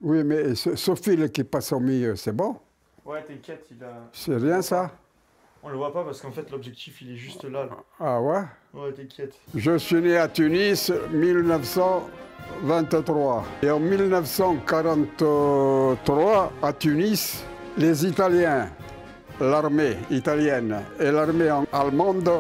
Oui, mais ce fil qui passe au milieu, c'est bon? Ouais, t'inquiète, il a... C'est rien ça? On le voit pas parce qu'en fait l'objectif il est juste là. Ah ouais? Ouais, t'inquiète. Je suis né à Tunis 1923. Et en 1943, à Tunis, les Italiens, l'armée italienne et l'armée allemande,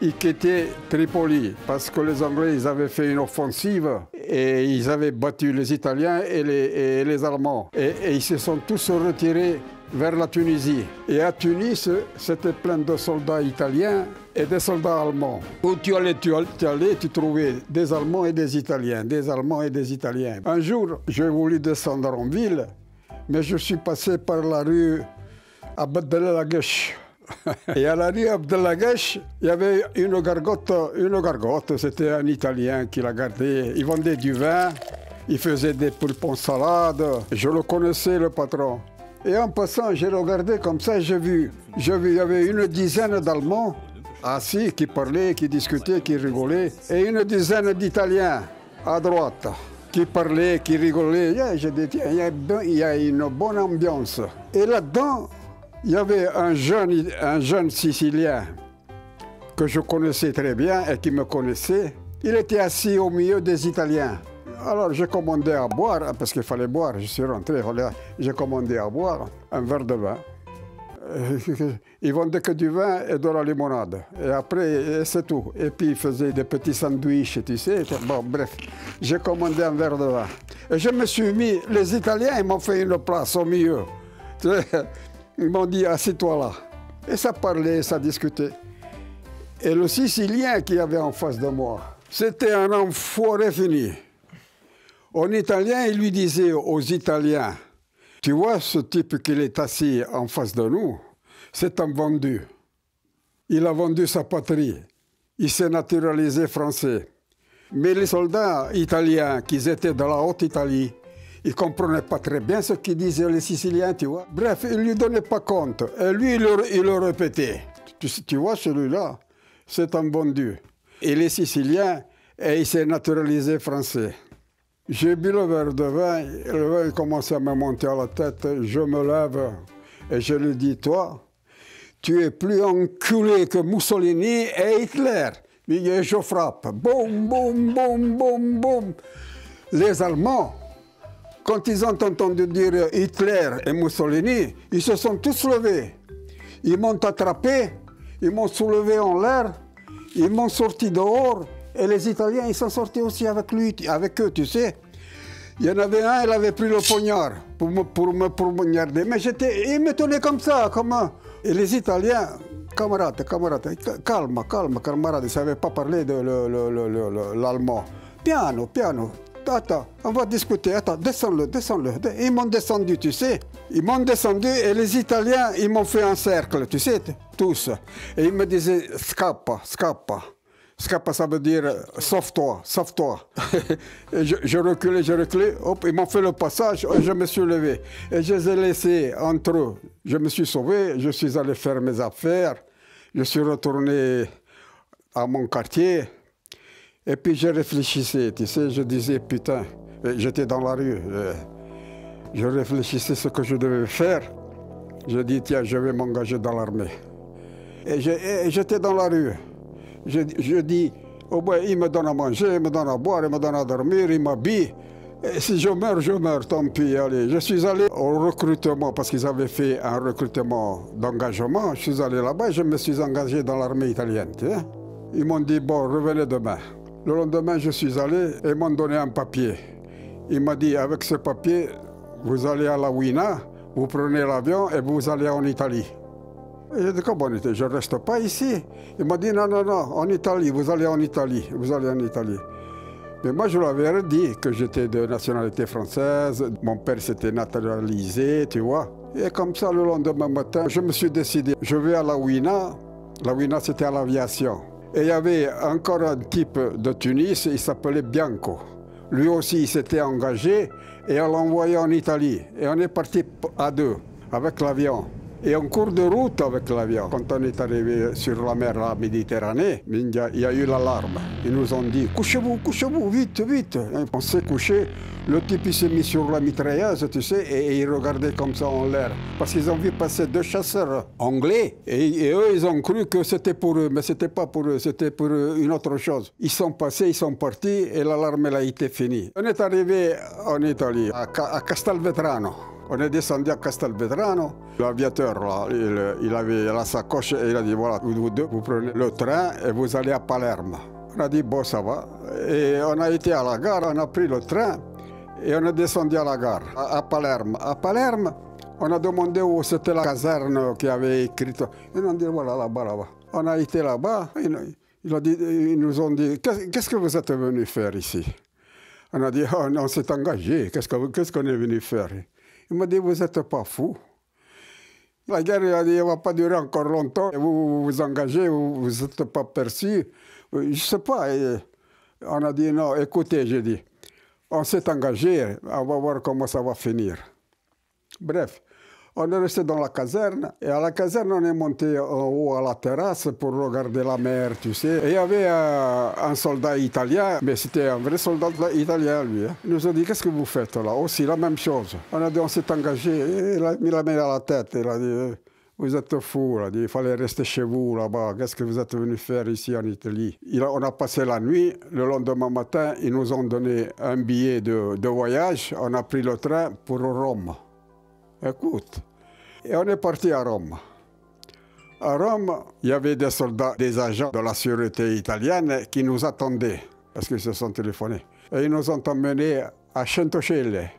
ils quittaient Tripoli parce que les Anglais ils avaient fait une offensive et ils avaient battu les Italiens et les Allemands. Et ils se sont tous retirés vers la Tunisie. Et à Tunis, c'était plein de soldats italiens et des soldats allemands. Où tu allais, tu trouvais des Allemands et des Italiens, des Allemands et des Italiens. Un jour, j'ai voulu descendre en ville, mais je suis passé par la rue Abdel-Lagash. Et à la rue Abdel-Lagash, il y avait une gargote, c'était un Italien qui la gardait. Il vendait du vin, il faisait des poulpes en salade. Je le connaissais, le patron. Et en passant, j'ai regardé comme ça, j'ai vu, il y avait une dizaine d'Allemands assis, qui parlaient, qui discutaient, qui rigolaient, et une dizaine d'Italiens à droite, qui parlaient, qui rigolaient. J'ai dit, tiens, il y a une bonne ambiance. Et là-dedans, il y avait un jeune Sicilien que je connaissais très bien et qui me connaissait. Il était assis au milieu des Italiens. Alors j'ai commandé à boire, parce qu'il fallait boire, je suis rentré, j'ai commandé à boire un verre de vin. Ils vendaient que du vin et de la limonade. Et après, c'est tout. Et puis ils faisaient des petits sandwichs, tu sais. Bon, bref, j'ai commandé un verre de vin. Et je me suis mis, les Italiens, ils m'ont fait une place au milieu. Ils m'ont dit, assieds-toi là. Et ça parlait, ça discutait. Et le Sicilien qui avait en face de moi, c'était un enfoiré fini. En italien, il lui disait aux Italiens, tu vois ce type qui est assis en face de nous, c'est un vendu. Il a vendu sa patrie. Il s'est naturalisé français. Mais les soldats italiens qui étaient dans la Haute-Italie, ils ne comprenaient pas très bien ce qu'ils disaient les Siciliens, tu vois. Bref, ils ne lui donnaient pas compte. Et lui, il le répétait. Tu vois, celui-là, c'est un vendu. Et les Siciliens, et il s'est naturalisé français. J'ai bu le verre de vin, le vin commence à me monter à la tête, je me lève et je lui dis, toi, tu es plus enculé que Mussolini et Hitler. Et je frappe, boum, boum, boum, boum, boum. Les Allemands, quand ils ont entendu dire Hitler et Mussolini, ils se sont tous levés. Ils m'ont attrapé, ils m'ont soulevé en l'air, ils m'ont sorti dehors. Et les Italiens, ils sont sortis aussi avec eux, tu sais. Il y en avait un, il avait pris le poignard pour me poignarder. Mais il me tenait comme ça, comme un... Et les Italiens, camarade, calme, camarade, ils ne savaient pas parler de l'allemand. Piano, attends, on va discuter, attends, descends-le. Ils m'ont descendu, tu sais. Ils m'ont descendu et les Italiens, ils m'ont fait un cercle, tu sais, tous. Et ils me disaient, scappa. Scappa, ça veut dire sauve-toi. Je reculais, hop, ils m'ont fait le passage, je me suis levé. Et je les ai laissés entre eux. Je me suis sauvé, je suis allé faire mes affaires, je suis retourné à mon quartier. Et puis je réfléchissais, tu sais, je disais, putain, j'étais dans la rue. Je réfléchissais ce que je devais faire. Je dis, tiens, je vais m'engager dans l'armée. Et j'étais dans la rue. Je dis, oh ben, il me donne à manger, il me donne à boire, il me donne à dormir, il m'habille. Et si je meurs, tant pis, allez. Je suis allé au recrutement, parce qu'ils avaient fait un recrutement d'engagement. Je suis allé là-bas et je me suis engagé dans l'armée italienne. Tu sais. Ils m'ont dit, bon, revenez demain. Le lendemain, je suis allé et ils m'ont donné un papier. Il m'a dit, avec ce papier, vous allez à la Ouina, vous prenez l'avion et vous allez en Italie. J'ai dit, comment on était? Je ne reste pas ici. Il m'a dit, non, en Italie, vous allez en Italie. Mais moi, je lui avais dit que j'étais de nationalité française. Mon père s'était naturalisé, tu vois. Et comme ça, le lendemain matin, je me suis décidé, je vais à la Ouina. La Ouina, c'était à l'aviation. Et il y avait encore un type de Tunis, il s'appelait Bianco. Lui aussi, il s'était engagé et on l'a envoyé en Italie. Et on est parti à deux, avec l'avion. Et en cours de route avec l'avion, quand on est arrivé sur la mer la Méditerranée, il y a eu l'alarme. Ils nous ont dit « couchez-vous, vite, vite !» On s'est couché, le type il s'est mis sur la mitrailleuse, tu sais, et il regardait comme ça en l'air. Parce qu'ils ont vu passer 2 chasseurs anglais, et eux, ils ont cru que c'était pour eux, mais c'était pas pour eux, c'était pour une autre chose. Ils sont passés, ils sont partis, et l'alarme elle a été finie. On est arrivé en Italie, à Castelvetrano. On est descendu à Castelvetrano. L'aviateur, là, il avait la sacoche et il a dit, voilà, vous deux, vous prenez le train et vous allez à Palerme. On a dit, bon, ça va. Et on a été à la gare, on a pris le train et on est descendu à la gare, à Palerme. À Palerme, on a demandé où c'était la caserne qui avait écrite. Ils nous ont dit, voilà, là-bas, là-bas. On a été là-bas, ils nous ont dit, qu'est-ce que vous êtes venu faire ici? On a dit, oh, on s'est engagé, qu'est-ce qu'on est venu faire? Il m'a dit, vous n'êtes pas fou. La guerre, il a dit, elle ne va pas durer encore longtemps. Vous vous engagez, vous n'êtes pas perçu. Je ne sais pas. Et on a dit, non, écoutez, j'ai dit, on s'est engagé, on va voir comment ça va finir. Bref, on est resté dans la caserne. Et à la caserne, on est monté en haut à la terrasse pour regarder la mer, tu sais. Et il y avait un soldat italien, mais c'était un vrai soldat italien, lui. Hein. Il nous a dit, qu'est-ce que vous faites là? Aussi, la même chose. On a dit, on s'est engagé. Et il a mis la main à la tête. Il a dit, vous êtes fous. Il a dit, il fallait rester chez vous là-bas. Qu'est-ce que vous êtes venu faire ici en Italie? On a passé la nuit. Le lendemain matin, ils nous ont donné un billet de voyage. On a pris le train pour Rome. Écoute, et on est parti à Rome. À Rome, il y avait des soldats, des agents de la sûreté italienne qui nous attendaient, parce qu'ils se sont téléphonés. Et ils nous ont emmenés à Centocelle.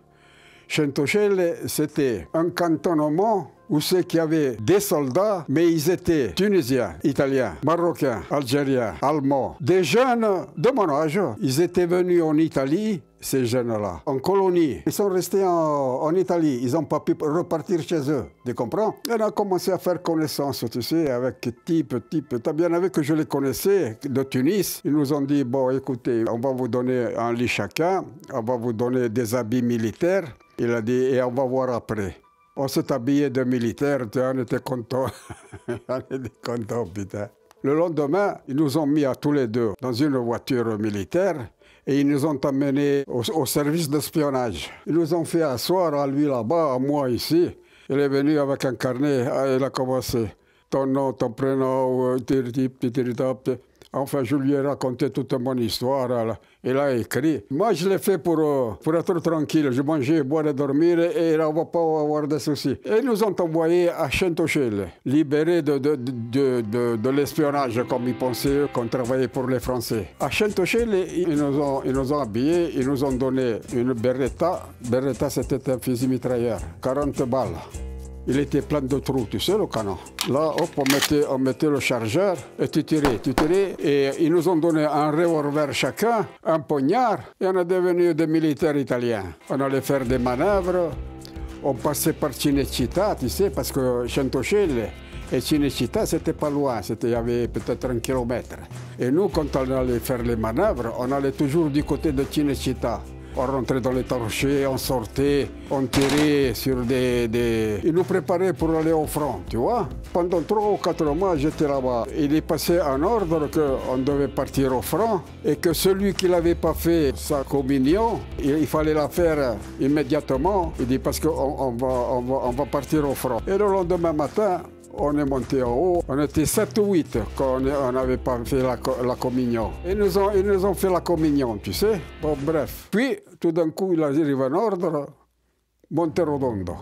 Centocelle, c'était un cantonnement où c'est qu'il y avait des soldats, mais ils étaient tunisiens, italiens, marocains, algériens, allemands. Des jeunes de mon âge, ils étaient venus en Italie, ces jeunes-là, en colonie. Ils sont restés en Italie, ils n'ont pas pu repartir chez eux, tu comprends? On a commencé à faire connaissance, tu sais, avec type. T'as bien vu que je les connaissais, de Tunis. Ils nous ont dit, bon, écoutez, on va vous donner un lit chacun, on va vous donner des habits militaires. Il a dit, et on va voir après. On s'est habillé de militaire, on était contents. On était contents, putain. Le lendemain, ils nous ont mis à tous les deux dans une voiture militaire et ils nous ont emmenés au service d'espionnage. Ils nous ont fait asseoir, à lui là-bas, à moi ici. Il est venu avec un carnet, il a commencé. Ton nom, ton prénom, enfin, je lui ai raconté toute mon histoire. Il a écrit. Moi, je l'ai fait pour être tranquille. Je mangeais, boire et dormir et on ne va pas avoir de soucis. Et ils nous ont envoyés à Centocelle, libérés de l'espionnage, comme ils pensaient qu'on travaillait pour les Français. À Centocelle, ils nous ont habillés, ils nous ont donné une Beretta. Beretta, c'était un fusil mitrailleur, 40 balles. Il était plein de trous, tu sais, le canon. Là, hop, on mettait le chargeur et tu tirais. Et ils nous ont donné un revolver chacun, un poignard, et on est devenus des militaires italiens. On allait faire des manœuvres, on passait par Cinecittà, tu sais, parce que Centocelle et Cinecittà, c'était pas loin, il y avait peut-être 1 kilomètre. Et nous, quand on allait faire les manœuvres, on allait toujours du côté de Cinecittà. On rentrait dans les tranchées, on sortait, on tirait sur des... Ils nous préparaient pour aller au front, tu vois. Pendant 3 ou 4 mois, j'étais là-bas. Il est passé un ordre qu'on devait partir au front et que celui qui n'avait pas fait sa communion, il fallait la faire immédiatement. Il dit parce qu'on va partir au front. Et le lendemain matin, on est monté en haut, on était 7 ou 8 quand on n'avait pas fait la communion. Ils nous ont fait la communion, tu sais. Bon, bref. Puis, tout d'un coup, il arrive un ordre, Monterotondo.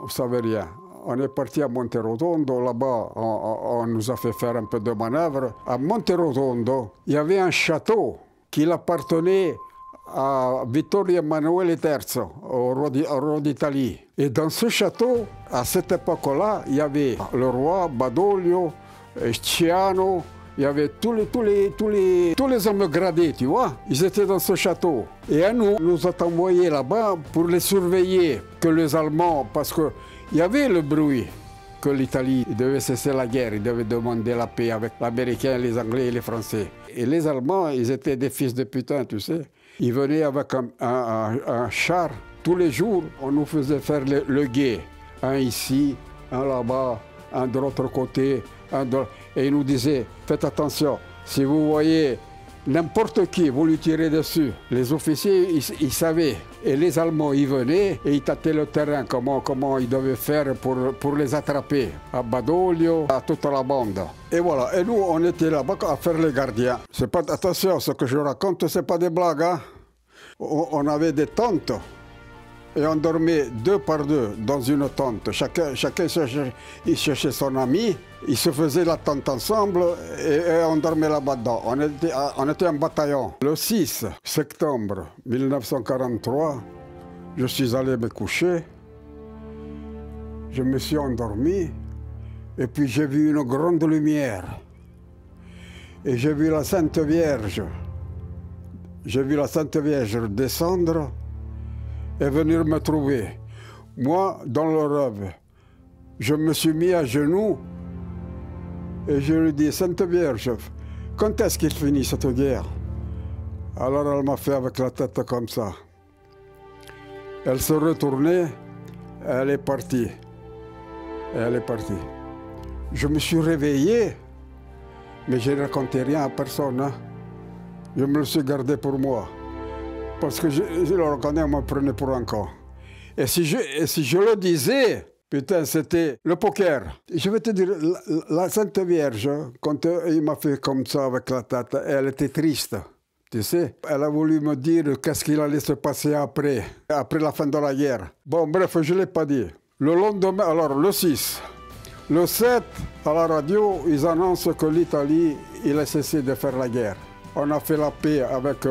On ne savait rien. On est parti à Monterotondo, là-bas, on nous a fait faire un peu de manœuvre. À Monterotondo, il y avait un château qui appartenait à Vittorio Emanuele III, au roi d'Italie. Et dans ce château, à cette époque-là, il y avait le roi, Badoglio, Ciano, il y avait tous les hommes gradés, tu vois. Ils étaient dans ce château. Et à nous a envoyés là-bas pour les surveiller, que les Allemands, parce qu'il y avait le bruit que l'Italie devait cesser la guerre, il devait demander la paix avec les Américains, les Anglais et les Français. Et les Allemands, ils étaient des fils de putain, tu sais. Ils venaient avec un char Tous les jours, on nous faisait faire le guet. Un ici, un là-bas, un de l'autre côté, un de... Et il nous disait, faites attention, si vous voyez n'importe qui, vous lui tirez dessus. Les officiers, ils savaient. Et les Allemands, ils venaient et ils tâtaient le terrain, comment ils devaient faire pour les attraper. À Badoglio, à toute la bande. Et voilà, et nous, on était là-bas à faire les gardiens. C'est pas, attention, ce que je raconte, c'est pas des blagues, hein. On avait des tentes. Et on dormait 2 par 2 dans une tente. Chacun il cherchait son ami, ils se faisaient la tente ensemble et on dormait là-bas dedans. On était un bataillon. Le 6 septembre 1943, je suis allé me coucher, je me suis endormi et puis j'ai vu une grande lumière. Et j'ai vu la Sainte Vierge. J'ai vu la Sainte Vierge descendre et venir me trouver. Moi, dans le rêve, je me suis mis à genoux et je lui dis, Sainte Vierge, quand est-ce qu'il finit cette guerre? Alors elle m'a fait avec la tête comme ça. Elle se retournait, elle est partie. Elle est partie. Je me suis réveillé, mais je ne racontais rien à personne, hein. Je me le suis gardé pour moi. Parce que je le reconnais, on me prenait pour un con. Et si je le disais, putain, c'était le poker. Je vais te dire, la Sainte Vierge, quand il m'a fait comme ça avec la tête, elle était triste, tu sais. Elle a voulu me dire qu'est-ce qu'il allait se passer après la fin de la guerre. Bon, bref, je ne l'ai pas dit. Le lendemain, alors le 6, le 7, à la radio, ils annoncent que l'Italie, il a cessé de faire la guerre. On a fait la paix avec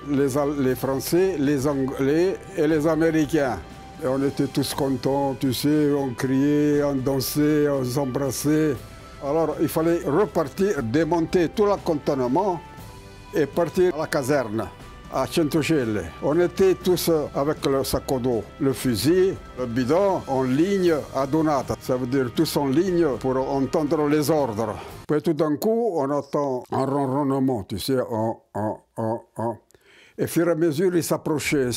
les Français, les Anglais et les Américains. Et on était tous contents, tu sais, on criait, on dansait, on s'embrassait. Alors il fallait repartir, démonter tout le cantonnement et partir à la caserne, à Centocelle. On était tous avec le sac à dos, le fusil, le bidon, en ligne à Donata. Ça veut dire tous en ligne pour entendre les ordres. Puis tout d'un coup, on entend un ronronnement, tu sais, Et au fur et à mesure, il s'approchait.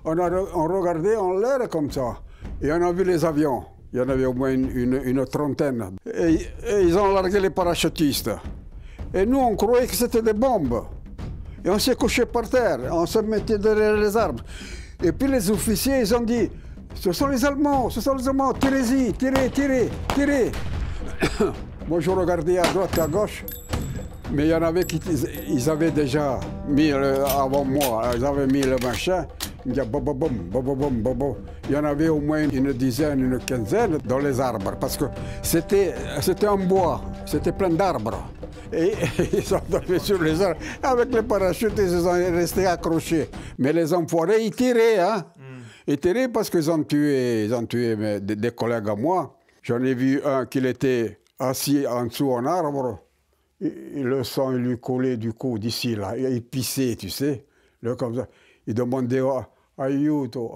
On regardait en l'air comme ça. Et on a vu les avions. Il y en avait au moins une trentaine. Et ils ont largué les parachutistes. Et nous, on croyait que c'était des bombes. Et on s'est couché par terre. On se mettait derrière les arbres. Et puis les officiers, ils ont dit, ce sont les Allemands, tirez-y, tirez. Moi, je regardais à droite et à gauche, mais il y en avait qui ils avaient déjà mis, avant moi, ils avaient mis le machin, il y a il y en avait au moins une dizaine, une quinzaine dans les arbres, parce que c'était un bois, c'était plein d'arbres. Et ils sont tombés sur les arbres, avec les parachutes, ils sont restés accrochés. Mais les enfoirés, ils tiraient, hein. Ils tiraient parce qu'ils ont tué des collègues à moi. J'en ai vu un qui était assis en dessous d'un arbre. Et le sang il lui collait du cou d'ici, là. Il pissait, tu sais. Là, comme ça. Il demandait aiuto.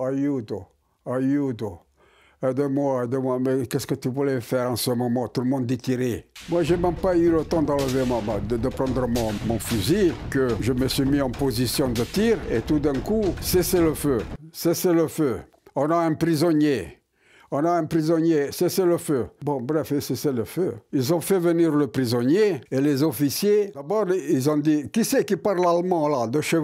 Aide-moi. Mais qu'est-ce que tu voulais faire en ce moment? Tout le monde dit tirer. Moi, je n'ai même pas eu le temps d'enlever de prendre mon fusil, que je me suis mis en position de tir. Et tout d'un coup, cessez le feu. On a un prisonnier. Cessez le feu. Bon, bref, cessez le feu. Ils ont fait venir le prisonnier et les officiers, d'abord, ils ont dit, qui c'est qui parle allemand, là, de chez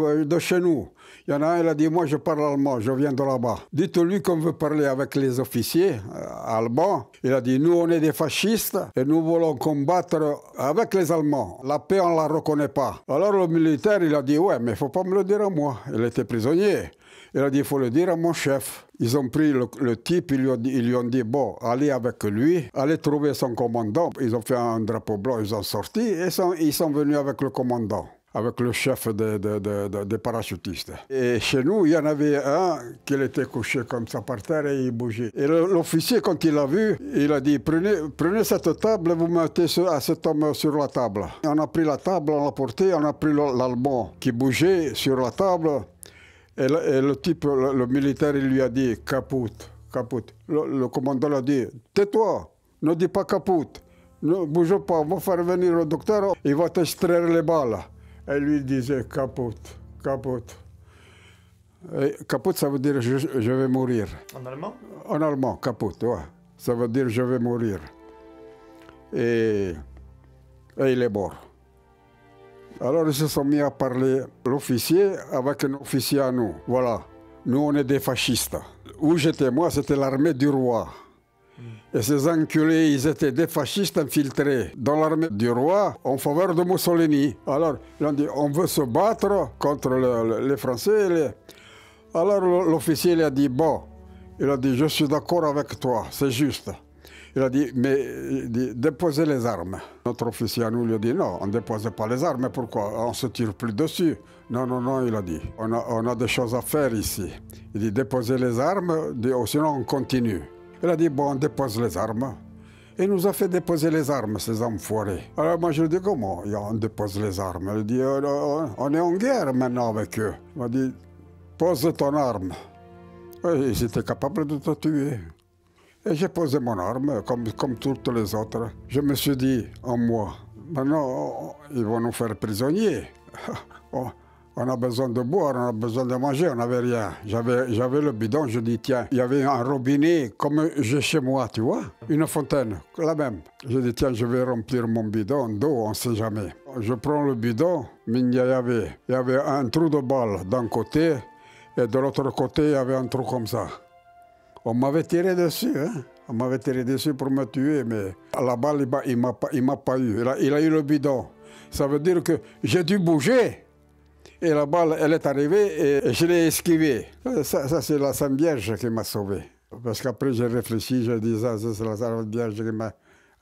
nous? Il y en a un, il a dit, moi, je parle allemand, je viens de là-bas. Dites-lui qu'on veut parler avec les officiers allemands. Il a dit, nous, on est des fascistes et nous voulons combattre avec les Allemands. La paix, on ne la reconnaît pas. Alors, le militaire, il a dit, ouais, mais il ne faut pas me le dire à moi. Il était prisonnier. Il a dit, il faut le dire à mon chef. Ils ont pris le type, ils lui ont dit, bon, allez avec lui, allez trouver son commandant. Ils ont fait un drapeau blanc, ils ont sorti et ils sont venus avec le commandant, avec le chef des parachutistes. Et chez nous, il y en avait un qui était couché comme ça par terre et il bougeait. Et l'officier, quand il l'a vu, il a dit, prenez cette table, vous mettez à cet homme sur la table. On a pris la table, on l'a portée, on a pris l'Allemand qui bougeait sur la table. Et le type, le militaire, il lui a dit « caput ». Le commandant a dit « tais-toi, ne dis pas caput, ne bouge pas, on va faire venir le docteur, il va t'extraire les balles ». Et lui disait « caput ». Et kaputt, ça veut dire je vais mourir. En allemand? En allemand, kaputt, ouais. Ça veut dire je vais mourir. Et il est mort. Alors ils se sont mis à parler, l'officier avec un officier à nous. Voilà, nous on est des fascistes. Où j'étais moi, c'était l'armée du roi. Et ces enculés, ils étaient des fascistes infiltrés dans l'armée du roi en faveur de Mussolini. Alors, ils ont dit, on veut se battre contre les Français. Alors l'officier il a dit, bon, il a dit, je suis d'accord avec toi, c'est juste. Il a dit, mais déposez les armes. Notre officier à nous lui a dit, non, on ne dépose pas les armes, pourquoi? On ne se tire plus dessus. Non, non, non, il a dit, on a des choses à faire ici. Il dit, déposez les armes, sinon on continue. Il a dit, bon, on dépose les armes. Il nous a fait déposer les armes, ces enfoirés. Alors moi je lui ai dit, comment on dépose les armes? Il dit, on est en guerre maintenant avec eux. Il m'a dit, pose ton arme. Et ils étaient capables de te tuer. Et j'ai posé mon arme, comme toutes les autres. Je me suis dit, en moi, maintenant, ils vont nous faire prisonniers. On a besoin de boire, on a besoin de manger, on n'avait rien. J'avais le bidon, je dis, tiens, il y avait un robinet comme j'ai chez moi, tu vois, une fontaine, la même. Je dis, tiens, je vais remplir mon bidon d'eau, on ne sait jamais. Je prends le bidon, mais il y avait un trou de balle d'un côté, et de l'autre côté, il y avait un trou comme ça. On m'avait tiré dessus, hein. On m'avait tiré dessus pour me tuer, mais la balle, il ne m'a pas eu. Il a eu le bidon. Ça veut dire que j'ai dû bouger. Et la balle, elle est arrivée et je l'ai esquivée. Ça c'est la Sainte Vierge qui m'a sauvé. Parce qu'après, j'ai réfléchi, j'ai dit, ça, c'est la Sainte Vierge qui m'a...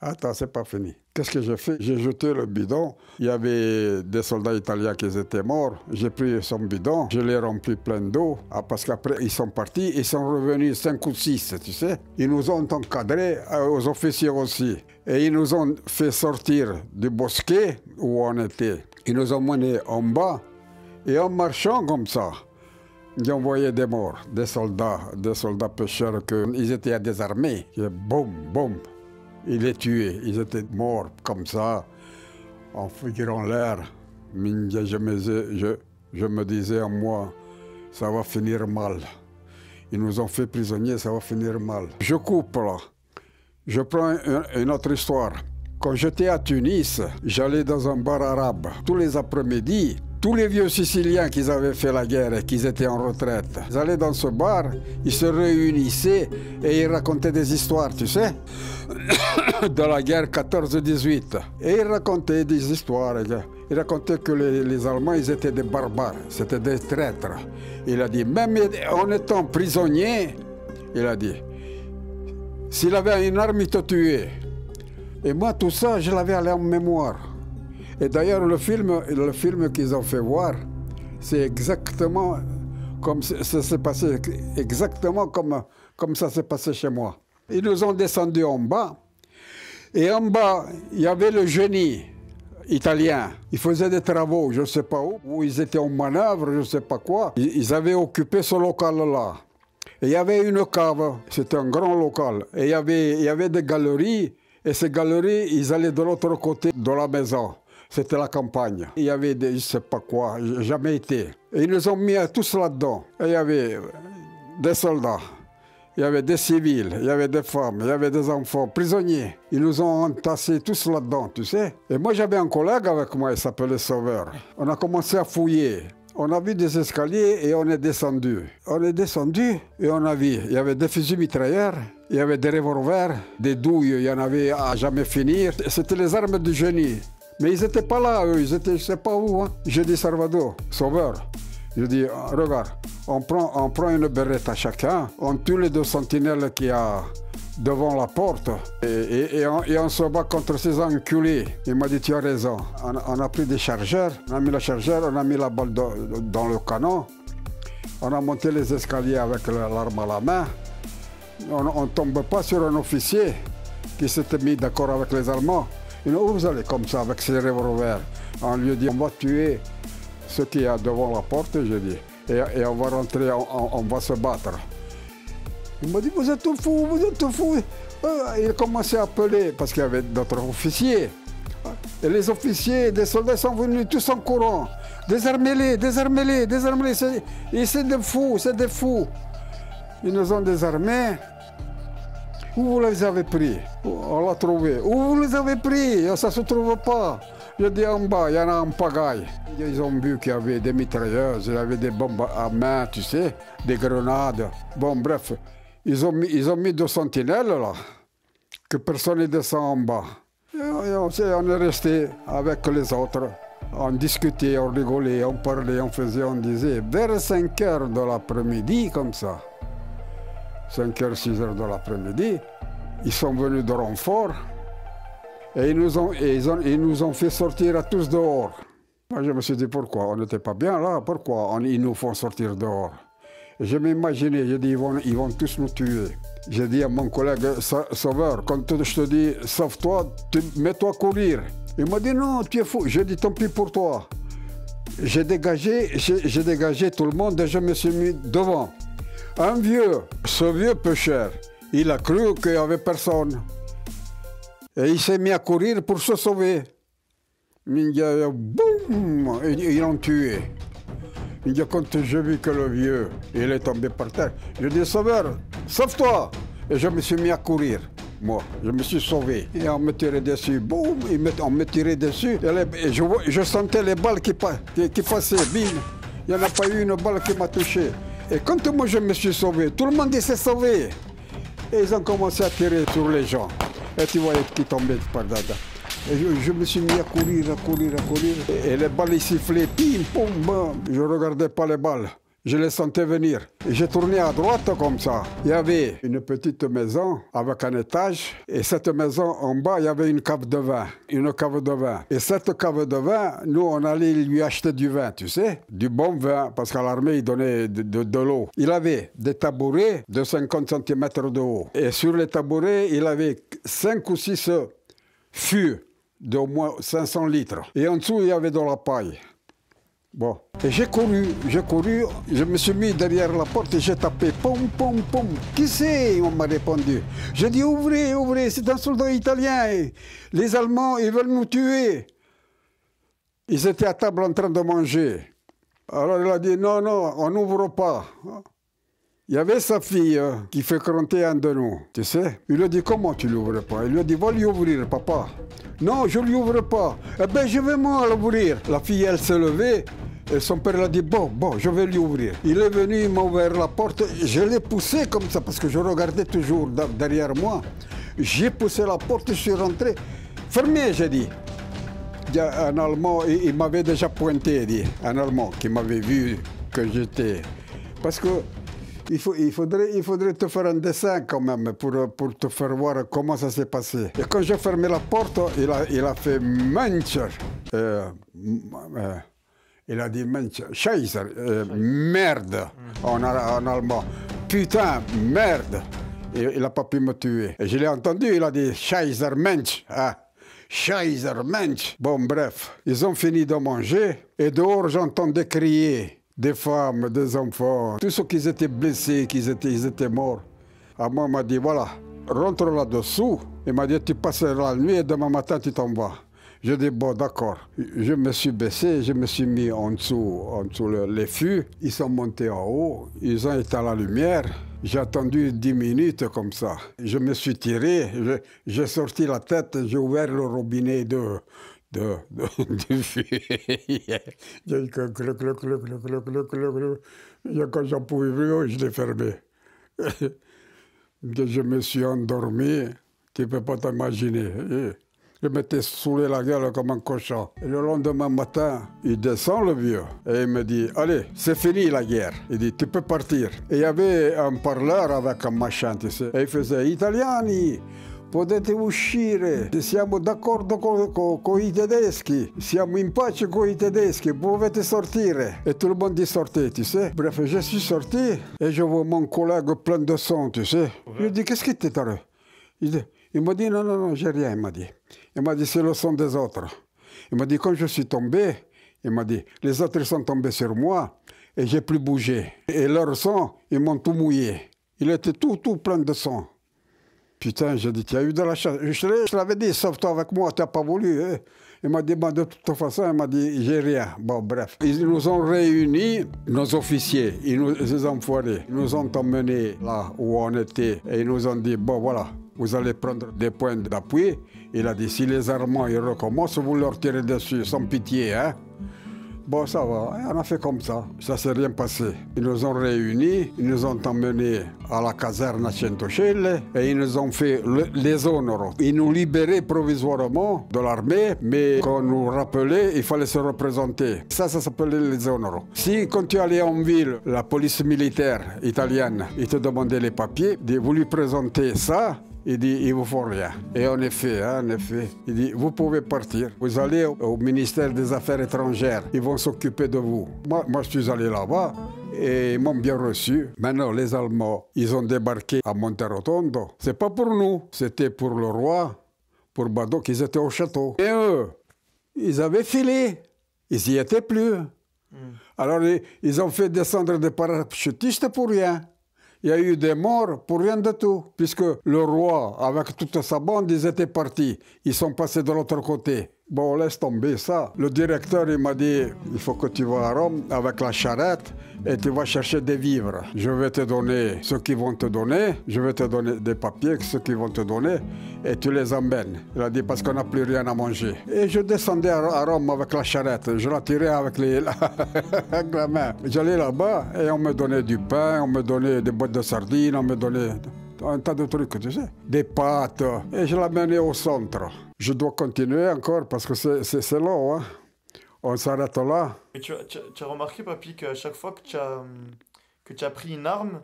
Attends, c'est pas fini. Qu'est-ce que j'ai fait? J'ai jeté le bidon. Il y avait des soldats italiens qui étaient morts. J'ai pris son bidon, je l'ai rempli plein d'eau. Parce qu'après, ils sont partis, ils sont revenus 5 ou 6, tu sais. Ils nous ont encadrés, aux officiers aussi. Et ils nous ont fait sortir du bosquet où on était. Ils nous ont menés en bas. Et en marchant comme ça, ils envoyaient des morts, des soldats pêcheurs, ils étaient désarmés. Et boum, boum. Ils les tuaient, ils étaient morts comme ça, en figurant l'air. Je me disais en moi, ça va finir mal. Ils nous ont fait prisonniers, ça va finir mal. Je coupe là. Je prends une autre histoire. Quand j'étais à Tunis, j'allais dans un bar arabe. Tous les après-midi, tous les vieux Siciliens qui avaient fait la guerre et qui étaient en retraite, ils allaient dans ce bar, ils se réunissaient et ils racontaient des histoires, tu sais, de la guerre 14-18. Et ils racontaient des histoires. Ils racontaient que les Allemands, ils étaient des barbares, c'était des traîtres. Il a dit, même en étant prisonnier, il a dit, s'il avait une arme, il te tuait. Et moi, tout ça, je l'avais en mémoire. Et d'ailleurs, le film qu'ils ont fait voir, c'est exactement comme ça s'est passé, exactement comme ça s'est passé chez moi. Ils nous ont descendus en bas, et en bas, il y avait le génie italien. Ils faisaient des travaux, je ne sais pas où ils étaient en manœuvre, je ne sais pas quoi. Ils avaient occupé ce local-là. Et il y avait une cave, c'était un grand local. Et il y avait des galeries, et ces galeries, ils allaient de l'autre côté de la maison. C'était la campagne. Il y avait des, je ne sais pas quoi, jamais été. Et ils nous ont mis tous là-dedans. Et il y avait des soldats, il y avait des civils, il y avait des femmes, il y avait des enfants, prisonniers. Ils nous ont entassés tous là-dedans, tu sais. Et moi, j'avais un collègue avec moi, il s'appelait Sauveur. On a commencé à fouiller. On a vu des escaliers et on est descendu. On est descendu et on a vu, il y avait des fusils mitrailleurs, il y avait des revolvers, des douilles, il y en avait à jamais finir. C'était les armes du génie. Mais ils n'étaient pas là, eux, ils étaient je ne sais pas où. Hein. J'ai dit, Salvador, Sauveur, je dis, regarde, on prend une berrette à chacun, on tue les 2 sentinelles qu'il y a devant la porte et on se bat contre ces enculés. Il m'a dit, tu as raison. On a pris des chargeurs, on a mis le chargeur, on a mis la balle dans le canon, on a monté les escaliers avec l'arme à la main. On ne tombe pas sur un officier qui s'était mis d'accord avec les Allemands. Il dit, vous allez comme ça avec ses revolvers. On lui a dit, on va tuer ce qu'il y a devant la porte, j'ai dit. Et on va rentrer, on va se battre. Il m'a dit, vous êtes tout fou, vous êtes tout fou. Il a commencé à appeler, parce qu'il y avait d'autres officiers. Et les officiers, des soldats sont venus tous en courant. Désarmez-les, désarmez-les, désarmez-les. Et c'est des fous, c'est des fous. Ils nous ont désarmés. Où vous les avez pris? On l'a trouvé. Où vous les avez pris? Ça ne se trouve pas. Je dis en bas, il y en a en pagaille. Ils ont vu qu'il y avait des mitrailleuses, il y avait des bombes à main, tu sais, des grenades. Bon, bref, ils ont mis 2 sentinelles là, que personne ne descend en bas. Et on est resté avec les autres. On discutait, on rigolait, on parlait, on faisait, on disait. Vers 5 heures de l'après-midi, comme ça, 5 heures, 6 heures de l'après-midi, ils sont venus de renfort et ils nous ont fait sortir à tous dehors. Moi, je me suis dit pourquoi, on n'était pas bien là, pourquoi ils nous font sortir dehors? Et je m'imaginais, j'ai dit ils vont tous nous tuer. J'ai dit à mon collègue Sauveur, quand je te dis sauve-toi, mets-toi à courir. Il m'a dit non, tu es fou. J'ai dit tant pis pour toi. J'ai dégagé tout le monde et je me suis mis devant. Un vieux, ce vieux pêcheur, il a cru qu'il n'y avait personne. Et il s'est mis à courir pour se sauver. Boum, ils l'ont tué. Il dit, quand j'ai vu que le vieux, il est tombé par terre, je dis, Sauveur, sauve-toi. Et je me suis mis à courir. Moi, je me suis sauvé. Et on me tirait dessus. Boum, on me tirait dessus. Et je sentais les balles qui passaient. Bim. Il n'y en a pas eu une balle qui m'a touché. Et quand moi je me suis sauvé, tout le monde s'est sauvé. Et ils ont commencé à tirer sur les gens. Et tu voyais qui tombaient par là. Et je me suis mis à courir. Et les balles ils sifflaient. Pim, pom, bam. Je ne regardais pas les balles. Je les sentais venir. Et j'ai tourné à droite comme ça. Il y avait une petite maison avec un étage. Et cette maison, en bas, il y avait une cave de vin. Et cette cave de vin, nous, on allait lui acheter du vin, tu sais. Du bon vin, parce qu'à l'armée, ils donnaient de l'eau. Il avait des tabourets de 50 cm de haut. Et sur les tabourets, il avait 5 ou 6 fûts d'au moins 500 litres. Et en dessous, il y avait de la paille. Bon, et j'ai couru, je me suis mis derrière la porte et j'ai tapé, pom, pom, pom. Qui c'est? On m'a répondu. J'ai dit, ouvrez, c'est un soldat italien. Les Allemands, ils veulent nous tuer. Ils étaient à table en train de manger. Alors il a dit, non, on n'ouvre pas. Il y avait sa fille qui fréquentait un de nous, tu sais. Il lui a dit, comment tu ne l'ouvres pas? Il lui a dit, va lui ouvrir, papa. Non, je ne lui ouvre pas. Eh bien, je vais moi l'ouvrir. La fille, elle s'est levée. Et son père l'a dit, bon, je vais lui ouvrir. Il est venu, il m'a ouvert la porte. Je l'ai poussé comme ça, parce que je regardais toujours derrière moi. J'ai poussé la porte, je suis rentré. Fermez, j'ai dit. Un Allemand, il m'avait déjà pointé, dit. Un Allemand qui m'avait vu que j'étais. Parce que il faudrait te faire un dessin quand même pour te faire voir comment ça s'est passé. Et quand j'ai fermé la porte, il a fait Mensch. Il a dit Mensch, Scheiße, merde en allemand. Putain, merde. Et il n'a pas pu me tuer. Et je l'ai entendu, il a dit Scheiße, Mensch. Ah. Scheiße, Mensch. Bon, bref, ils ont fini de manger et dehors j'entendais crier. Des femmes, des enfants, tous ceux qui étaient blessés, ils étaient morts. À moi, il m'a dit, voilà, rentre là-dessous. Il m'a dit, tu passes la nuit et demain matin, tu t'en vas. Je dis, bon, d'accord. Je me suis baissé, je me suis mis en dessous les fûts. Ils sont montés en haut, ils ont éteint la lumière. J'ai attendu 10 minutes comme ça. Je me suis tiré, j'ai sorti la tête, j'ai ouvert le robinet du fût. Quand j'en pouvais plus, je l'ai fermé. Je me suis endormi, tu ne peux pas t'imaginer. Je m'étais saoulé la gueule comme un cochon. Et le lendemain matin, il descend le vieux et il me dit, allez, c'est fini la guerre. Il dit, tu peux partir. Et il y avait un parleur avec un machin, tu sais. Et il faisait, Italiani, potete uscire, siamo d'accordo con I tedeschi, siamo in pace con I tedeschi, potete sortire. Et tout le monde dit sortez, tu sais. Bref, je suis sorti et je vois mon collègue plein de sang, tu sais. Je lui dis, qu'est-ce qui t'est arrivé? Il m'a dit, non, j'ai rien, il m'a dit. Il m'a dit, c'est le sang des autres. Il m'a dit, quand je suis tombé, il m'a dit, les autres sont tombés sur moi et j'ai plus bougé. Et leur sang, ils m'ont tout mouillé. Il était tout plein de sang. Putain, j'ai dit, tu as eu de la chance. Je te l'avais dit, sauve-toi avec moi, tu n'as pas voulu. Hein? Il m'a dit, bah, de toute façon, il m'a dit, j'ai rien. Bon, bref. Ils nous ont réunis, nos officiers, ces enfoirés. Ils nous ont emmenés là où on était et ils nous ont dit, bon, voilà, vous allez prendre des points d'appui. Il a dit, si les Allemands ils recommencent, vous leur tirez dessus, sans pitié, hein. Bon, ça va, on a fait comme ça. Ça s'est rien passé. Ils nous ont réunis, ils nous ont emmenés à la caserne à Centocelle et ils nous ont fait les honneurs. Ils nous libéraient provisoirement de l'armée, mais quand nous rappelait, il fallait se représenter. Ça s'appelait les honneurs. Si, quand tu allais en ville, la police militaire italienne, ils te demandaient les papiers, vous lui présentez ça. Il dit, il vous faut rien. Et en effet, il dit, vous pouvez partir. Vous allez au ministère des Affaires étrangères. Ils vont s'occuper de vous. Moi, je suis allé là-bas et ils m'ont bien reçu. Maintenant, les Allemands, ils ont débarqué à Monterotondo. C'est pas pour nous, c'était pour le roi, pour Badoc, ils étaient au château. Et eux, ils avaient filé. Ils n'y étaient plus. Alors, ils ont fait descendre des parachutistes pour rien. Il y a eu des morts pour rien de tout, puisque le roi, avec toute sa bande, ils étaient partis. Ils sont passés de l'autre côté. Bon, laisse tomber ça. Le directeur, il m'a dit, il faut que tu vas à Rome avec la charrette et tu vas chercher des vivres. Je vais te donner ce qu'ils vont te donner, je vais te donner des papiers, ce qu'ils vont te donner, et tu les emmènes. Il a dit, parce qu'on n'a plus rien à manger. Et je descendais à Rome avec la charrette, je la tirais avec avec la main. J'allais là-bas et on me donnait du pain, on me donnait des boîtes de sardines, on me donnait un tas de trucs, tu sais, des pâtes, et je l'amenais au centre. Je dois continuer encore parce que c'est long, hein. On s'arrête là. Et tu as remarqué, papy, qu'à chaque fois que tu as pris une arme,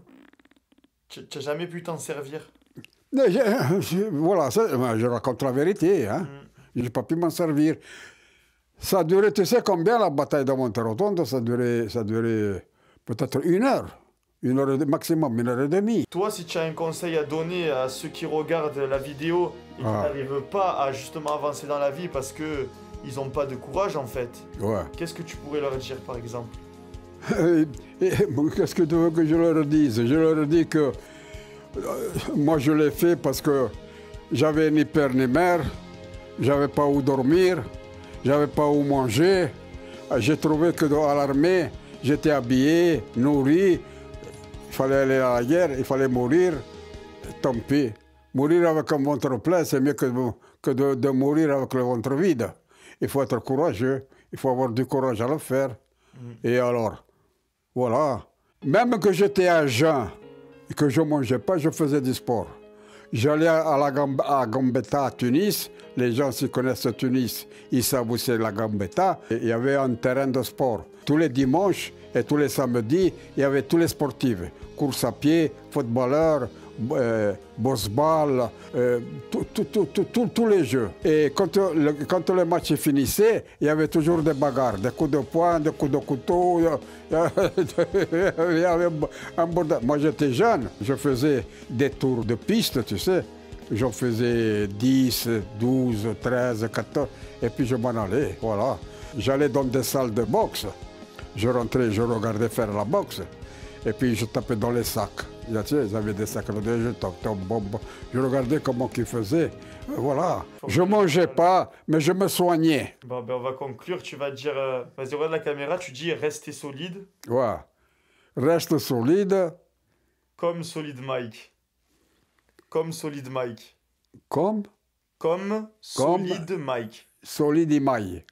tu n'as jamais pu t'en servir. Mais voilà, je raconte la vérité, hein. Je n'ai pas pu m'en servir. Ça a duré, tu sais combien la bataille de Monterotondo? Ça a duré peut-être 1 heure. 1 heure maximum, 1 heure et demie. Toi, si tu as un conseil à donner à ceux qui regardent la vidéo et qui n'arrivent pas à justement avancer dans la vie parce que ils n'ont pas de courage en fait, qu'est-ce que tu pourrais leur dire par exemple? Qu'est-ce que tu veux que je leur dise? Je leur dis que moi je l'ai fait parce que j'avais ni père ni mère, j'avais pas où dormir, j'avais pas où manger. J'ai trouvé que à l'armée, j'étais habillé, nourri. Il fallait aller à la guerre, il fallait mourir, tant pis. Mourir avec un ventre plein, c'est mieux que de mourir avec le ventre vide. Il faut être courageux, il faut avoir du courage à le faire. Et alors, voilà. Même que j'étais à jeun et que je ne mangeais pas, je faisais du sport. J'allais à Gambetta, à Tunis. Les gens qui connaissent Tunis, ils savent où c'est la Gambetta. Et il y avait un terrain de sport. Tous les dimanches et tous les samedis, il y avait tous les sportifs. Course à pied, footballeurs, boss-ball, tous les jeux. Et quand le match finissait, il y avait toujours des bagarres, des coups de poing, des coups de couteau. Il y avait un bordel. Moi, j'étais jeune, je faisais des tours de piste, tu sais. J'en faisais 10, 12, 13, 14, et puis je m'en allais, voilà. J'allais dans des salles de boxe. Je rentrais, je regardais faire la boxe. Et puis je tapais dans les sacs. Tu sais, ils avaient des sacs de je regardais comment ils faisaient. Voilà. Je ne mangeais pas, mais je me soignais. Bon, ben on va conclure. Tu vas dire, vas-y, regarde la caméra, tu dis restez solide. Ouais. Reste solide. Comme Solid Mike. Comme Solid Mike. Comme Solid Mike. Solid Mike.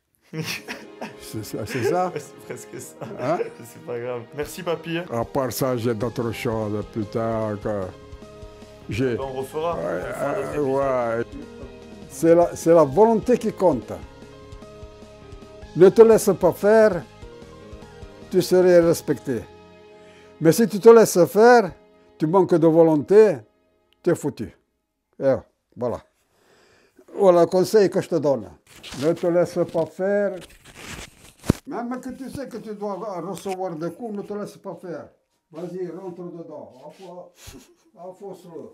C'est ça? C'est presque ça. Hein? C'est pas grave. Merci, papy. À part ça, j'ai d'autres choses plus tard. On refera. Ouais. C'est la volonté qui compte. Ne te laisse pas faire, tu serais respecté. Mais si tu te laisses faire, tu manques de volonté, tu es foutu. Et voilà. Voilà le conseil que je te donne. Ne te laisse pas faire. Même que tu sais que tu dois recevoir des coups, ne te laisse pas faire. Vas-y, rentre dedans. Enfonce-le.